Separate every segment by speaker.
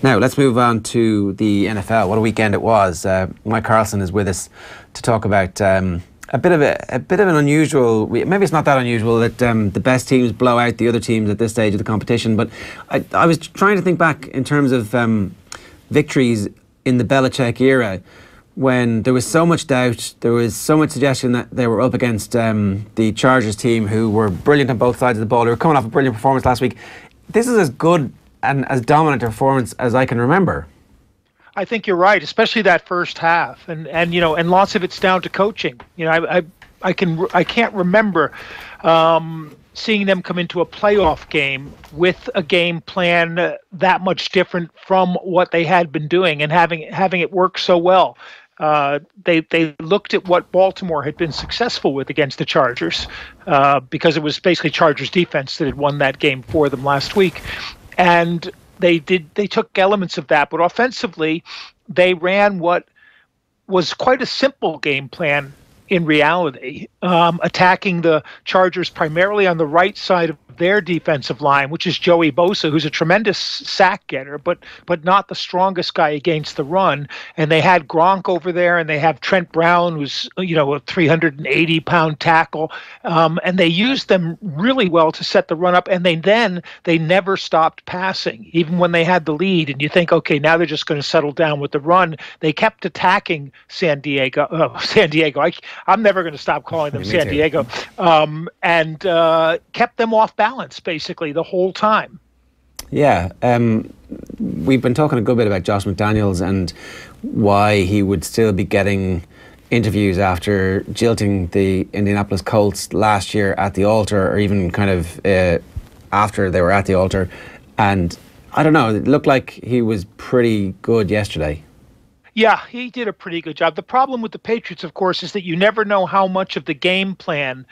Speaker 1: Now, let's move on to the NFL. What a weekend it was. Mike Carlson is with us to talk about a bit of an unusual. Maybe it's not that unusual that the best teams blow out the other teams at this stage of the competition. But I was trying to think back in terms of victories in the Belichick era, when there was so much doubt, there was so much suggestion that they were up against the Chargers team, who were brilliant on both sides of the ball. They were coming off a brilliant performance last week. This is as good and as dominant a performance as I can remember.
Speaker 2: I think you're right, especially that first half, and lots of it's down to coaching. I can't remember seeing them come into a playoff game with a game plan that much different from what they had been doing, and having it work so well. They looked at what Baltimore had been successful with against the Chargers, because it was basically Chargers defense that had won that game for them last week. And they took elements of that, but offensively, they ran what was quite a simple game plan in reality, attacking the Chargers primarily on the right side of their defensive line, which is Joey Bosa, who's a tremendous sack getter, but not the strongest guy against the run. And they had Gronk over there, and they have Trent Brown, who's a 380-pound tackle, and they used them really well to set the run up. And they never stopped passing, even when they had the lead. And you think, okay, now they're just going to settle down with the run. They kept attacking San Diego. I'm never going to stop calling them San Diego, and kept them off balance basically the whole time.
Speaker 1: Yeah, we've been talking a good bit about Josh McDaniels and why he would still be getting interviews after jilting the Indianapolis Colts last year at the altar, or even kind of after they were at the altar. And I don't know, it looked like he was pretty good yesterday.
Speaker 2: Yeah, he did a pretty good job. The problem with the Patriots, of course, is that you never know how much of the game plan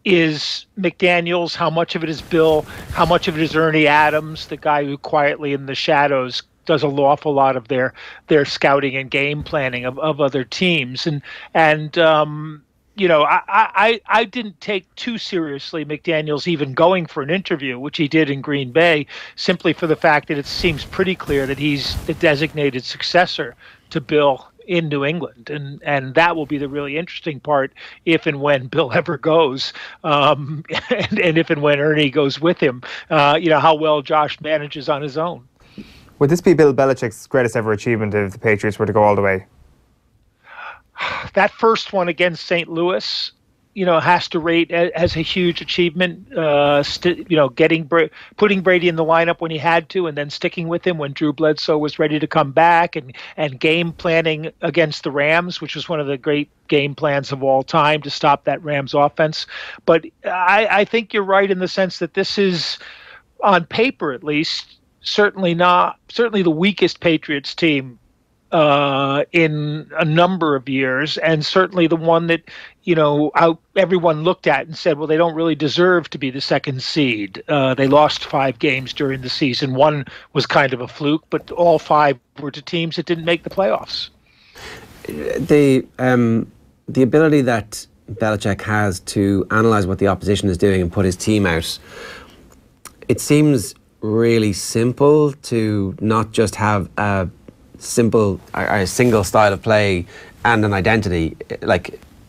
Speaker 2: is McDaniels, how much of it is Bill, how much of it is Ernie Adams, the guy who quietly in the shadows does an awful lot of their scouting and game planning of other teams. I didn't take too seriously McDaniels even going for an interview, which he did in Green Bay, simply for the fact that it seems pretty clear that he's the designated successor to Bill in New England, and that will be the really interesting part if and when Bill ever goes, and if and when Ernie goes with him. How well Josh manages on his own.
Speaker 3: Would this be Bill Belichick's greatest ever achievement if the Patriots were to go all the way?
Speaker 2: That first one against St. Louis, has to rate as a huge achievement. Putting Brady in the lineup when he had to, and then sticking with him when Drew Bledsoe was ready to come back, and game planning against the Rams, which was one of the great game plans of all time to stop that Rams offense. But I think you're right in the sense that this is, on paper at least, certainly the weakest Patriots team in a number of years, and certainly the one that everyone looked at and said, well, they don't really deserve to be the second seed. They lost 5 games during the season. One was kind of a fluke, but all 5 were to teams that didn't make the playoffs.
Speaker 1: The ability that Belichick has to analyse what the opposition is doing and put his team out, it seems really simple to not just have a single style of play and an identity,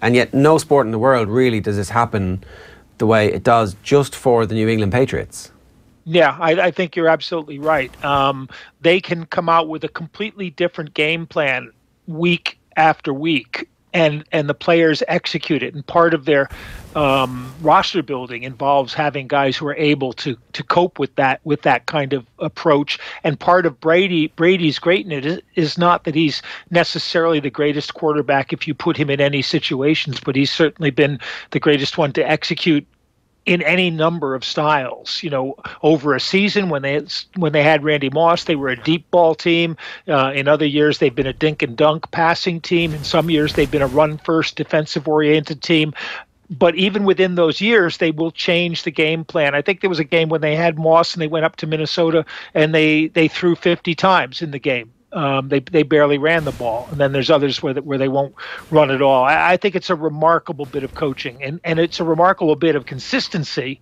Speaker 1: and yet no sport in the world really does this happen the way it does just for the New England Patriots.
Speaker 2: Yeah, I think you're absolutely right. They can come out with a completely different game plan week after week, and the players execute it. And part of their roster building involves having guys who are able to cope with that kind of approach. And part of Brady's greatness is not that he's necessarily the greatest quarterback if you put him in any situations, but he's certainly been the greatest one to execute in any number of styles. Over a season, when they had Randy Moss, they were a deep ball team. In other years, they've been a dink and dunk passing team. In some years, they've been a run first defensive oriented team. But even within those years, they will change the game plan. I think there was a game when they had Moss and they went up to Minnesota and they threw 50 times in the game. They barely ran the ball. And then there's others where they won't run at all. I think it's a remarkable bit of coaching, and it's a remarkable bit of consistency,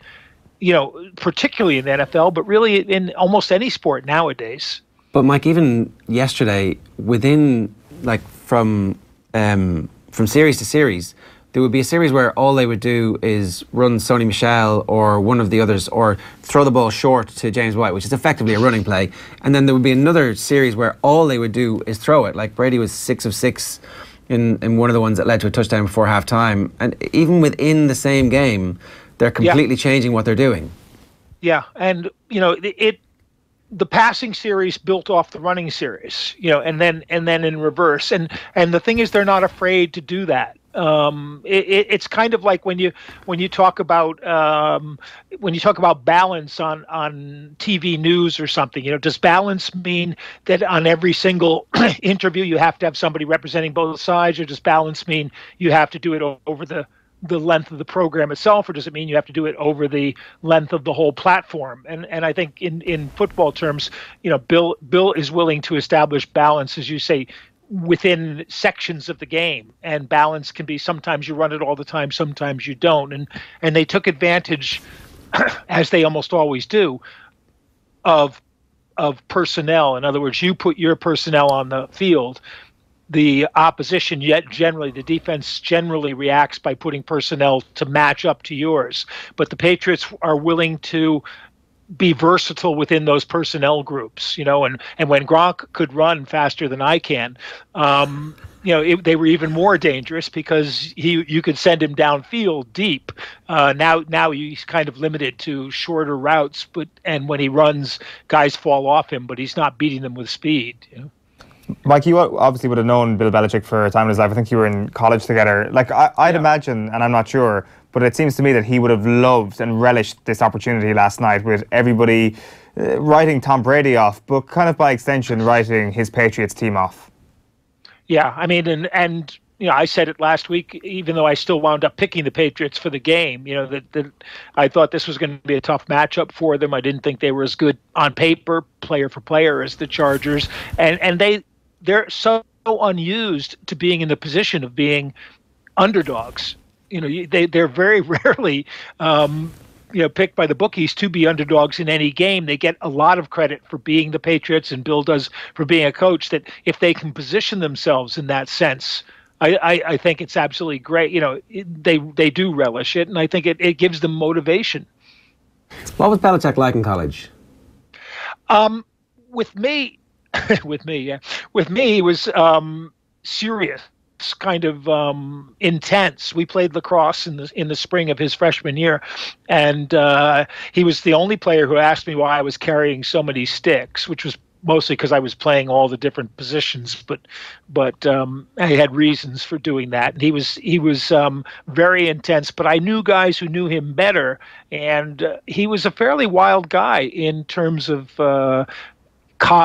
Speaker 2: particularly in the NFL, but really in almost any sport nowadays.
Speaker 1: But Mike, even yesterday, within from series to series, there would be a series where all they would do is run Sony Michel or one of the others, or throw the ball short to James White, which is effectively a running play. And then there would be another series where all they would do is throw it. Like Brady was 6 of 6 in one of the ones that led to a touchdown before halftime. And even within the same game, they're completely changing what they're doing.
Speaker 2: Yeah, and the passing series built off the running series, and then in reverse. And the thing is, they're not afraid to do that. It's kind of like when you talk about balance on TV news or something. Does balance mean that on every single interview you have to have somebody representing both sides, or does balance mean you have to do it over the length of the program itself, or does it mean you have to do it over the length of the whole platform? And I think in football terms, Bill is willing to establish balance, as you say, within sections of the game, and balance can be sometimes you run it all the time, sometimes you don't, and they took advantage, as they almost always do, of personnel. In other words, you put your personnel on the field, the opposition, yet generally the defense generally reacts by putting personnel to match up to yours. But the Patriots are willing to be versatile within those personnel groups, and when Gronk could run faster than I can, they were even more dangerous because you could send him downfield deep. Now he's kind of limited to shorter routes, and when he runs, guys fall off him, but he's not beating them with speed.
Speaker 3: Mike, you obviously would have known Bill Belichick for a time in his life. I think you were in college together. I'd imagine, and I'm not sure, but it seems to me that he would have loved and relished this opportunity last night with everybody writing Tom Brady off, but kind of by extension writing his Patriots team off.
Speaker 2: Yeah, I mean, and I said it last week, even though I still wound up picking the Patriots for the game, that I thought this was going to be a tough matchup for them. I didn't think they were as good on paper, player for player, as the Chargers. And they're so unused to being in the position of being underdogs. They're very rarely picked by the bookies to be underdogs in any game. They get a lot of credit for being the Patriots, and Bill does for being a coach, that if they can position themselves in that sense, I think it's absolutely great. They do relish it, and I think it gives them motivation.
Speaker 1: What was Belichick like in college?
Speaker 2: With me, he was serious, kind of intense. We played lacrosse in the spring of his freshman year, and he was the only player who asked me why I was carrying so many sticks, which was mostly because I was playing all the different positions, but I had reasons for doing that. And he was very intense, but I knew guys who knew him better, and he was a fairly wild guy in terms of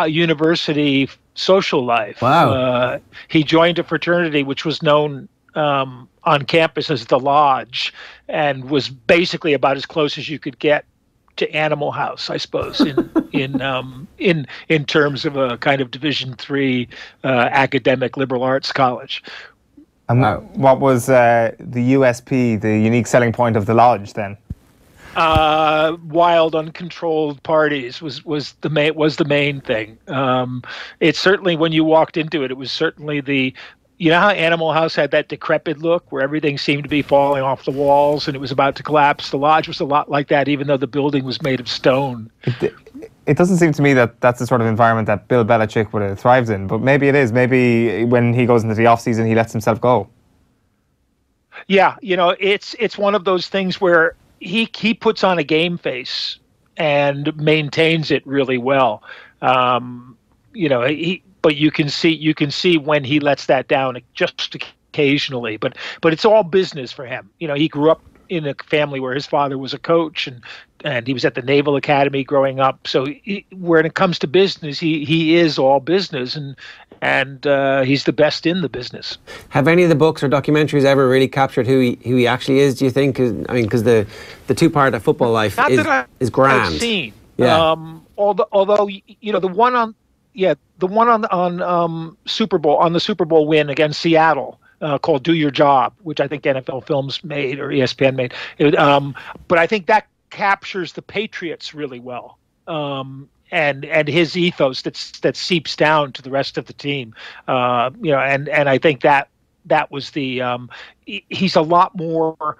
Speaker 2: university social life.
Speaker 1: Wow.
Speaker 2: He joined a fraternity which was known on campus as the Lodge, and was basically about as close as you could get to Animal House, I suppose, in terms of a kind of Division III academic liberal arts college.
Speaker 3: And what was the USP, the unique selling point of the Lodge then?
Speaker 2: Wild, uncontrolled parties was the main thing. It's certainly, when you walked into it, it was certainly how Animal House had that decrepit look where everything seemed to be falling off the walls and it was about to collapse. The Lodge was a lot like that, even though the building was made of stone.
Speaker 3: It doesn't seem to me that that's the sort of environment that Bill Belichick would have thrived in, but maybe it is. Maybe when he goes into the off-season, he lets himself go.
Speaker 2: Yeah, it's one of those things where he puts on a game face and maintains it really well. But you can see when he lets that down just occasionally. But it's all business for him. He grew up in a family where his father was a coach, and he was at the Naval Academy growing up. So when it comes to business, he is all business, and he's the best in the business.
Speaker 1: Have any of the books or documentaries ever really captured who he actually is, do you think? Because the two-part of football life is grand.
Speaker 2: I've seen.
Speaker 1: Yeah.
Speaker 2: Although the one on Super Bowl, on the Super Bowl win against Seattle, called "Do Your Job," which I think NFL Films made or ESPN made. But I think that captures the Patriots really well. and his ethos that seeps down to the rest of the team. And I think that was the he's a lot more,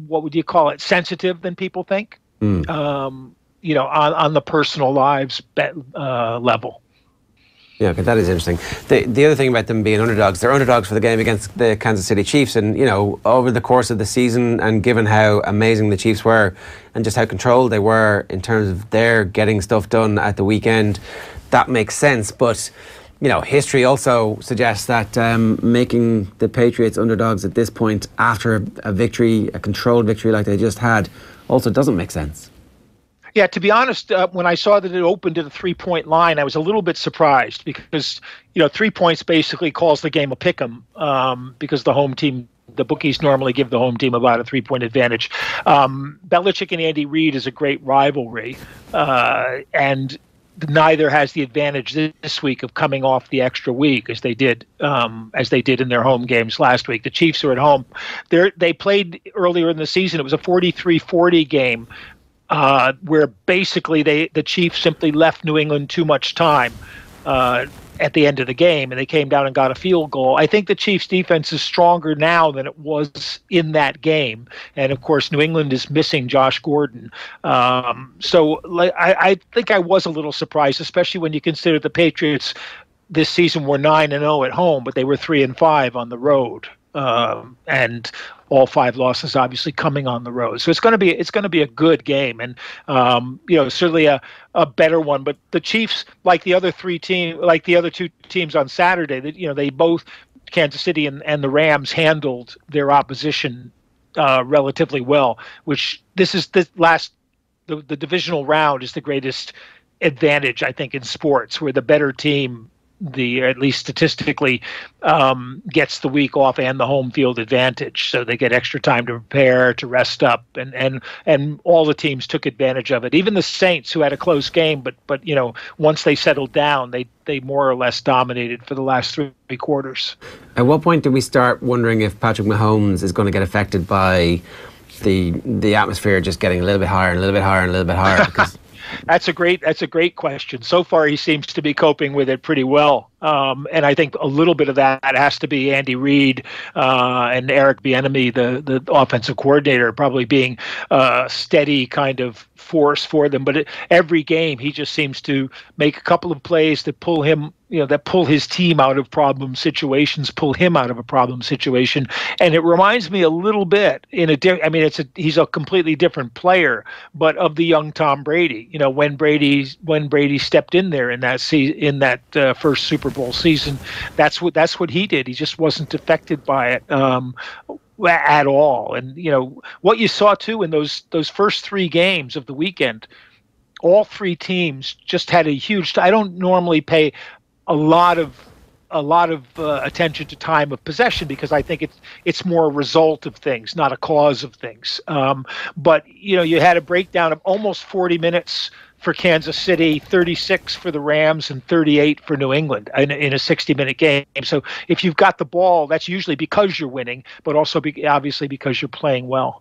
Speaker 2: what would you call it, sensitive than people think. On the personal lives level.
Speaker 1: Yeah, okay, that is interesting. The other thing about them being underdogs, they're underdogs for the game against the Kansas City Chiefs, and over the course of the season, and given how amazing the Chiefs were and just how controlled they were in terms of their getting stuff done at the weekend, that makes sense. But history also suggests that making the Patriots underdogs at this point after a controlled victory like they just had, also doesn't make sense.
Speaker 2: Yeah, to be honest, when I saw that it opened at a 3-point line, I was a little bit surprised because, 3 points basically calls the game a pick'em because the home team, the bookies normally give the home team about a 3-point advantage. Belichick and Andy Reid is a great rivalry, and neither has the advantage this week of coming off the extra week as they did in their home games last week. The Chiefs are at home. They played earlier in the season. It was a 43-40 game. Where basically the Chiefs simply left New England too much time at the end of the game, and they came down and got a field goal. I think the Chiefs' defense is stronger now than it was in that game, and of course, New England is missing Josh Gordon. So I think I was a little surprised, especially when you consider the Patriots this season were 9-0 at home, but they were 3-5 on the road. And all 5 losses obviously coming on the road. So it's going to be a good game, and certainly a better one. But the Chiefs, like the other 2 teams on Saturday, they both, Kansas City and the Rams, handled their opposition relatively well. Which this is the divisional round is the greatest advantage, I think, in sports, where the better team, at least statistically, gets the week off and the home field advantage, so they get extra time to prepare, to rest up, and all the teams took advantage of it. Even the Saints, who had a close game, but once they settled down, they more or less dominated for the last 3 quarters.
Speaker 1: At what point do we start wondering if Patrick Mahomes is going to get affected by the atmosphere just getting a little bit higher and a little bit higher and a little bit higher? Because
Speaker 2: That's a great question. So far, he seems to be coping with it pretty well. And I think a little bit of that has to be Andy Reid and Eric Bieniemy, the offensive coordinator, probably being a steady kind of force for them. But every game, he just seems to make a couple of plays that pull him, that pull his team out of problem situations, pull him out of a problem situation. And it reminds me a little bit he's a completely different player, but of the young Tom Brady. When Brady stepped in there in that first Super Bowl season, that's what he did. He just wasn't affected by it at all. And what you saw too in those first 3 games of the weekend, all 3 teams just had a huge. I don't normally pay a lot of attention to time of possession because I think it's more a result of things, not a cause of things. But you had a breakdown of almost 40 minutes for Kansas City, 36 for the Rams, and 38 for New England in a 60-minute game. So if you've got the ball, that's usually because you're winning, but also obviously because you're playing well.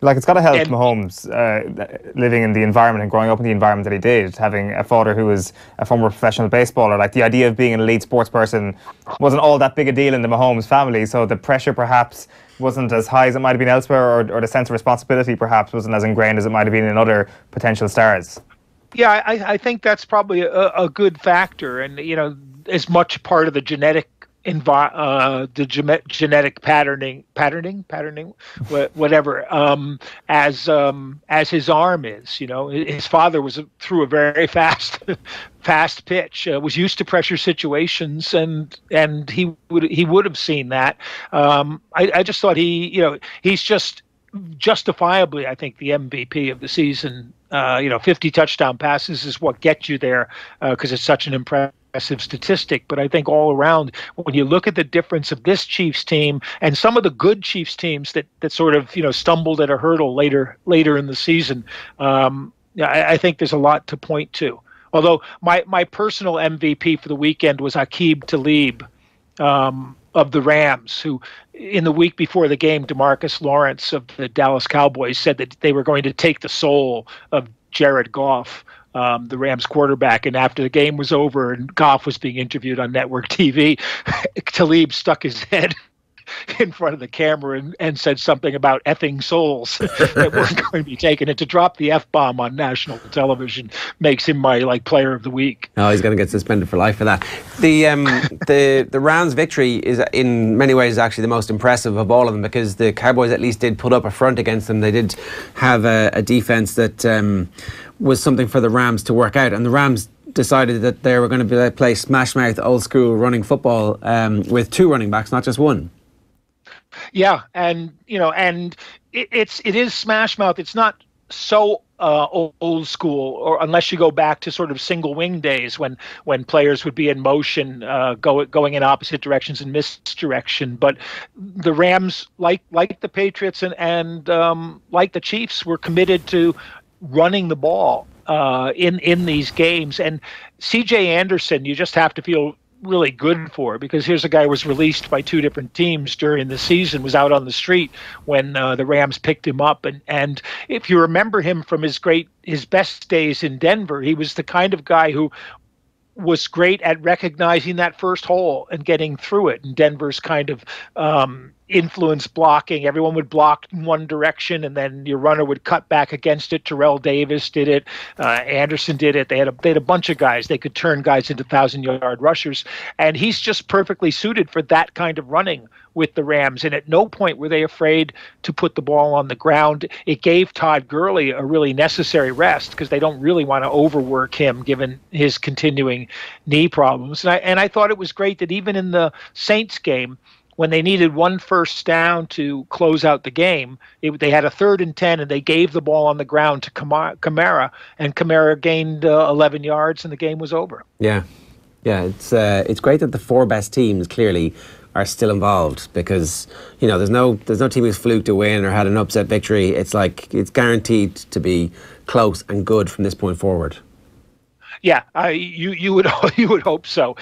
Speaker 3: Like, it's got to help Mahomes living in the environment and growing up in the environment that he did, having a father who was a former professional baseballer. Like, the idea of being an elite sports person wasn't all that big a deal in the Mahomes family, so the pressure perhaps wasn't as high as it might have been elsewhere, or the sense of responsibility perhaps wasn't as ingrained as it might have been in other potential stars.
Speaker 2: Yeah, I think that's probably a good factor, and as much part of the genetic genetic patterning, whatever, as his arm is. His father threw a very fast pitch, was used to pressure situations, and he would have seen that. I just thought he's just justifiably, I think, the MVP of the season. 50 touchdown passes is what gets you there because it's such an impressive statistic. But I think all around, when you look at the difference of this Chiefs team and some of the good Chiefs teams that sort of stumbled at a hurdle later in the season, I think there's a lot to point to. Although my personal MVP for the weekend was Aqib Talib of the Rams, who in the week before the game, DeMarcus Lawrence of the Dallas Cowboys said that they were going to take the soul of Jared Goff the Rams quarterback. And after the game was over and Goff was being interviewed on network TV, Talib stuck his head in front of the camera and said something about effing souls that weren't going to be taken. And to drop the F-bomb on national television makes him my player of the week.
Speaker 1: Oh, he's going to get suspended for life for that. The Rams' victory is in many ways actually the most impressive of all of them, because the Cowboys at least did put up a front against them. They did have a defense that was something for the Rams to work out, and the Rams decided that they were going to play smash mouth old school running football with two running backs, not just one.
Speaker 2: Yeah, and it is smash mouth. It's not so old school, or unless you go back to sort of single wing days when players would be in motion, going in opposite directions and misdirection. But the Rams, like the Patriots and like the Chiefs, were committed to running the ball in these games. And C.J. Anderson, you just have to feel really good for, because here's a guy who was released by two different teams during the season, was out on the street when the Rams picked him up, and if you remember him from his best days in Denver, he was the kind of guy who was great at recognizing that first hole and getting through it. And Denver's kind of influence blocking. Everyone would block in one direction, and then your runner would cut back against it. Terrell Davis did it. Anderson did it. They had a bunch of guys. They could turn guys into 1,000-yard rushers. And he's just perfectly suited for that kind of running with the Rams. And at no point were they afraid to put the ball on the ground. It gave Todd Gurley a really necessary rest, because they don't really want to overwork him given his continuing knee problems. And I thought it was great that even in the Saints game, when they needed one first down to close out the game, they had a 3rd and 10, and they gave the ball on the ground to Kamara, and Kamara gained 11 yards, and the game was over. Yeah,
Speaker 1: it's great that the four best teams clearly are still involved, because there's no team who's fluked a win or had an upset victory. It's like it's guaranteed to be close and good from this point forward.
Speaker 2: Yeah, you would hope so.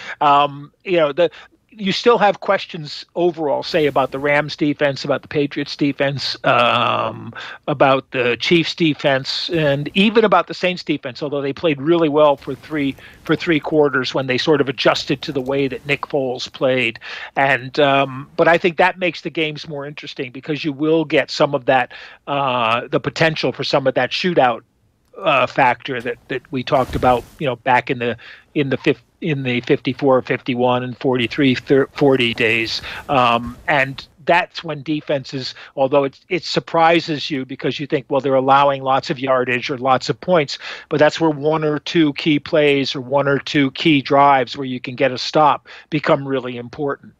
Speaker 2: You still have questions overall, say, about the Rams defense, about the Patriots defense, about the Chiefs defense, and even about the Saints defense, although they played really well for three quarters when they sort of adjusted to the way that Nick Foles played. And but I think that makes the games more interesting, because you will get some of that, the potential for some of that shootout factor that we talked about, back in the 54, 51, and 43, 40 days. And that's when defenses, although it surprises you because you think, well, they're allowing lots of yardage or lots of points, but that's where one or two key plays or one or two key drives where you can get a stop become really important.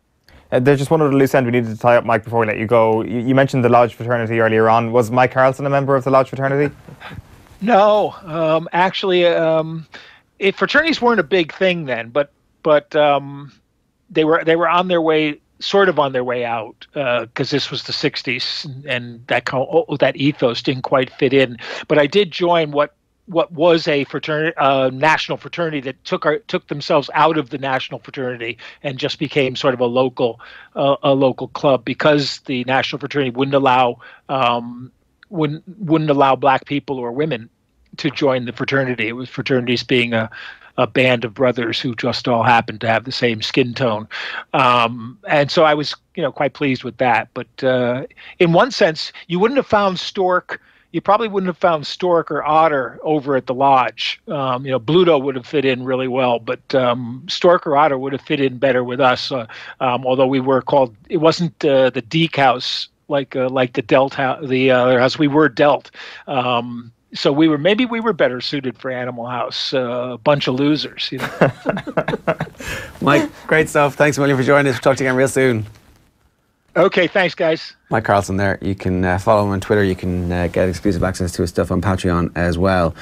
Speaker 3: There's just one other loose end we needed to tie up, Mike, before we let you go. You mentioned the Lodge fraternity earlier on. Was Mike Carlson a member of the Lodge fraternity?
Speaker 2: No, actually, fraternities weren't a big thing then, but they were on their way, sort of on their way out, because this was the '60s, and that ethos didn't quite fit in. But I did join what was a fraternity, national fraternity that took themselves out of the national fraternity and just became sort of a local club, because the national fraternity wouldn't allow black people or women to join the fraternity. It was fraternities being a band of brothers who just all happened to have the same skin tone. And so I was, quite pleased with that. But in one sense, you wouldn't have found Stork. You probably wouldn't have found Stork or Otter over at the Lodge. Bluto would have fit in really well, but Stork or Otter would have fit in better with us. Although we were called, it wasn't the Deke House like the Delt House, the house. We were Delt. So we were better suited for Animal House, a bunch of losers.
Speaker 1: Mike, great stuff. Thanks a million for joining us. We'll talk to you again real soon.
Speaker 2: Okay, thanks, guys.
Speaker 1: Mike Carlson there. You can follow him on Twitter. You can get exclusive access to his stuff on Patreon as well.